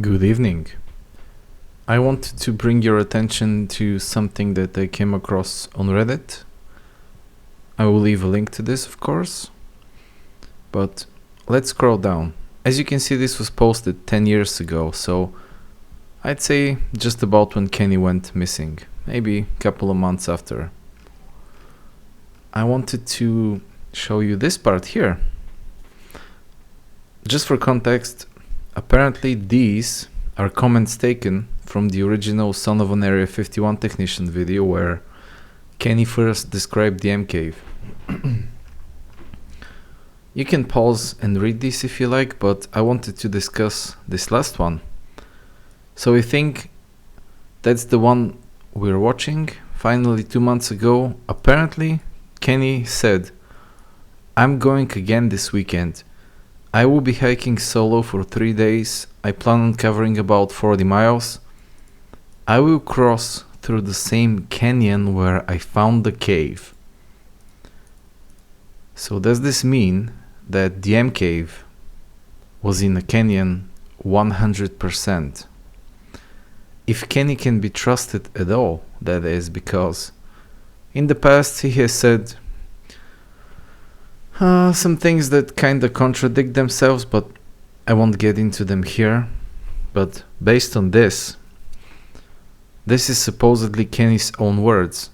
Good evening. I wanted to bring your attention to something that I came across on Reddit. I will leave a link to this, of course. But let's scroll down. As you can see, this was posted 10 years ago, so I'd say just about when Kenny went missing, maybe a couple of months after. I wanted to show you this part here. Just for context, apparently these are comments taken from the original Son of an Area 51 Technician video where Kenny first described the M cave. You can pause and read this if you like, but I wanted to discuss this last one. So I think that's the one we're watching. Finally, 2 months ago, apparently Kenny said, "I'm going again this weekend. I will be hiking solo for 3 days. I plan on covering about 40 miles. I will cross through the same canyon where I found the cave." So does this mean that the M cave was in a canyon 100%? If Kenny can be trusted at all, that is, because in the past he has said some things that kinda contradict themselves, but I won't get into them here. But based on this is supposedly Kenny's own words.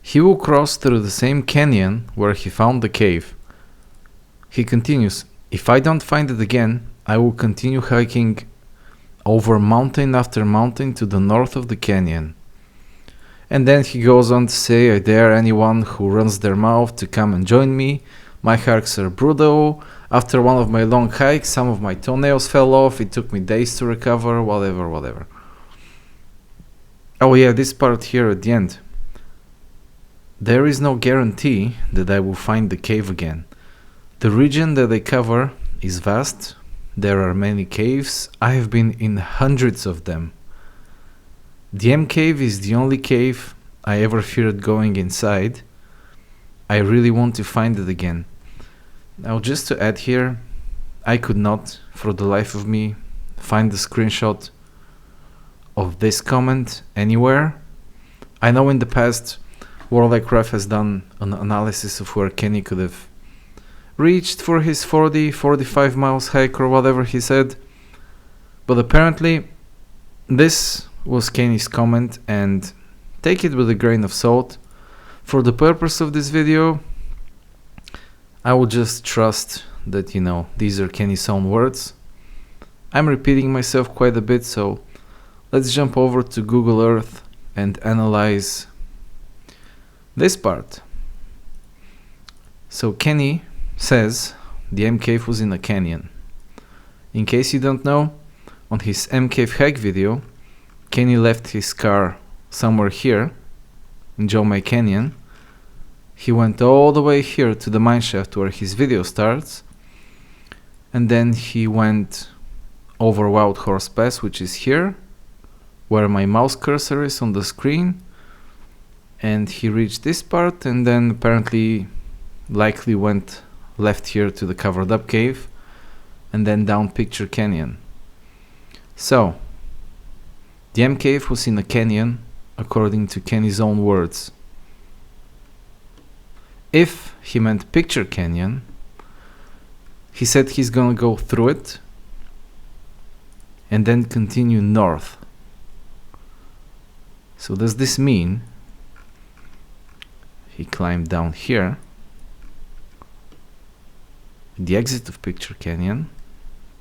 He will cross through the same canyon where he found the cave. He continues, "If I don't find it again, I will continue hiking over mountain after mountain to the north of the canyon." And then he goes on to say, "I dare anyone who runs their mouth to come and join me. My hikes are brutal. After one of my long hikes, some of my toenails fell off. It took me days to recover, whatever. Oh yeah, this part here at the end. There is no guarantee that I will find the cave again. The region that I cover is vast. There are many caves. I have been in hundreds of them. The M cave is the only cave I ever feared going inside. I really want to find it again." Now, just to add here, I could not, for the life of me, find the screenshot of this comment anywhere. I know in the past, World Like Ref has done an analysis of where Kenny could have reached for his 45 miles hike or whatever he said. But apparently, this was Kenny's comment, and take it with a grain of salt. For the purpose of this video, I will just trust that, these are Kenny's own words. I'm repeating myself quite a bit, so let's jump over to Google Earth and analyze this part. So Kenny says the M cave was in a canyon. In case you don't know, on his M cave hike video, Kenny left his car somewhere here in Jomai Canyon. He went all the way here to the mineshaft where his video starts, and then he went over Wild Horse Pass, which is here where my mouse cursor is on the screen, and he reached this part, and then apparently likely went left here to the covered up cave and then down Picture Canyon. So the M cave was in a canyon according to Kenny's own words. If he meant Picture Canyon, he said he's gonna go through it and then continue north. So does this mean he climbed down here, the exit of Picture Canyon,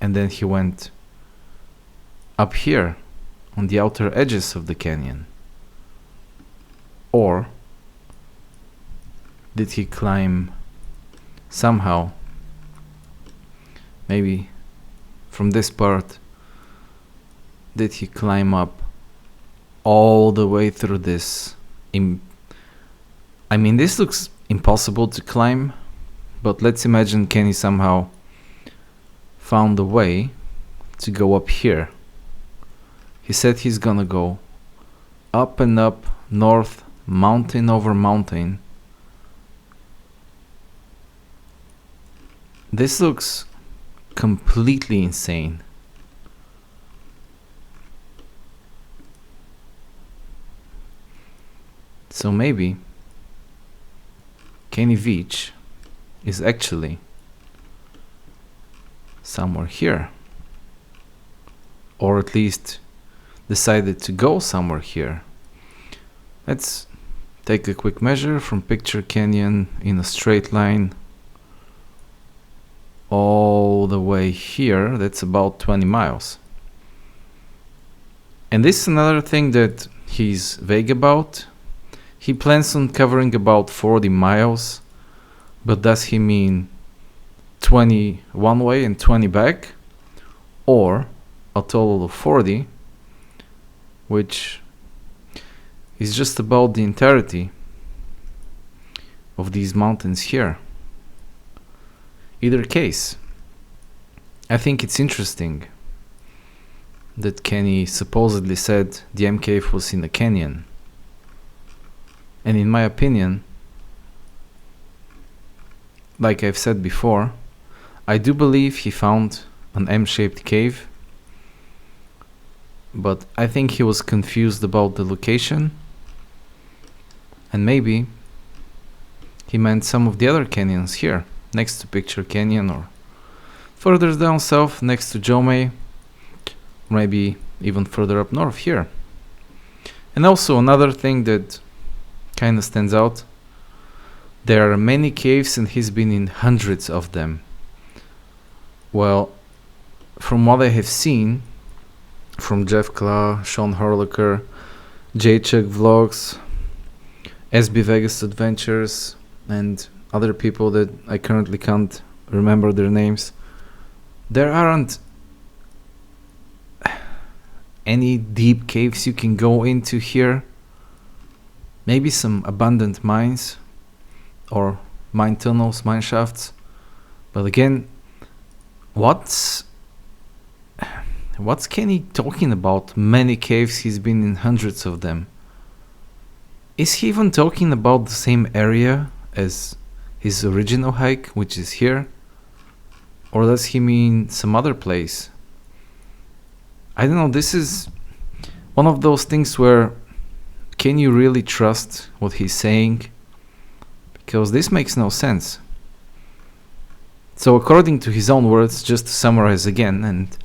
and then he went up here on the outer edges of the canyon? Or did he climb somehow, maybe from this part, did he climb up all the way through this? This looks impossible to climb, but let's imagine Kenny somehow found a way to go up here. He said he's gonna go up and up, north, mountain over mountain. This looks completely insane. So maybe Kenny Veach is actually somewhere here, or at least decided to go somewhere here. Let's take a quick measure from Picture Canyon in a straight line all the way here. That's about 20 miles. And this is another thing that he's vague about. He plans on covering about 40 miles, but does he mean 20 one way and 20 back, or a total of 40, which is just about the entirety of these mountains here? Either case, I think it's interesting that Kenny supposedly said the M cave was in a canyon. And in my opinion, like I've said before, I do believe he found an M-shaped cave, but I think he was confused about the location, and maybe he meant some of the other canyons here, next to Picture Canyon, or further down south next to Jomei, maybe even further up north here. And also another thing that kind of stands out, there are many caves and he's been in hundreds of them. Well, from what I have seen from Jeff Claw, Sean Horlicker, J-Chuck Vlogs, SB Vegas Adventures, and other people that I currently can't remember their names, there aren't any deep caves you can go into here. Maybe some abandoned mines or mine tunnels, mine shafts, but again, what's Kenny talking about? Many caves, he's been in hundreds of them. Is he even talking about the same area as his original hike, which is here? Or does he mean some other place? I don't know, this is one of those things where can you really trust what he's saying? Because this makes no sense. So according to his own words, just to summarize again, and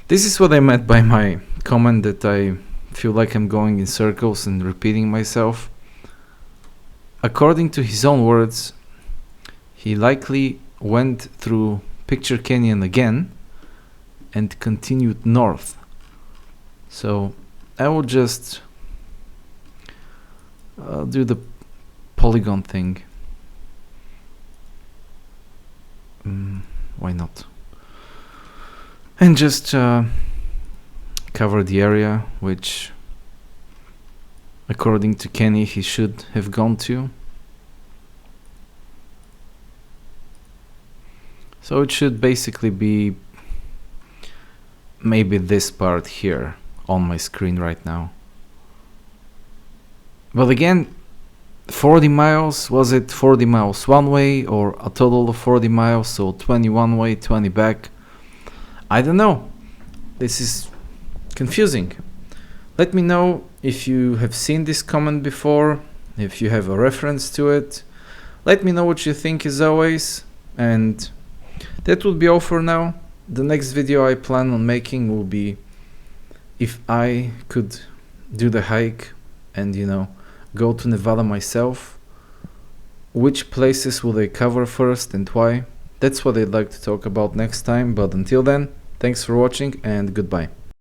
this is what I meant by my comment that I feel like I'm going in circles and repeating myself. According to his own words, he likely went through Picture Canyon again and continued north. So I will just do the polygon thing. Why not? And just cover the area which, according to Kenny, he should have gone to. So it should basically be maybe this part here on my screen right now. But again, 40 miles, was it 40 miles one way or a total of 40 miles, so 20 one way, 20 back? I don't know. This is confusing. Let me know if you have seen this comment before, if you have a reference to it. Let me know what you think as always, and that will be all for now. The next video I plan on making will be if I could do the hike and, you know, go to Nevada myself, which places will I cover first and why? That's what I'd like to talk about next time, but until then, thanks for watching and goodbye.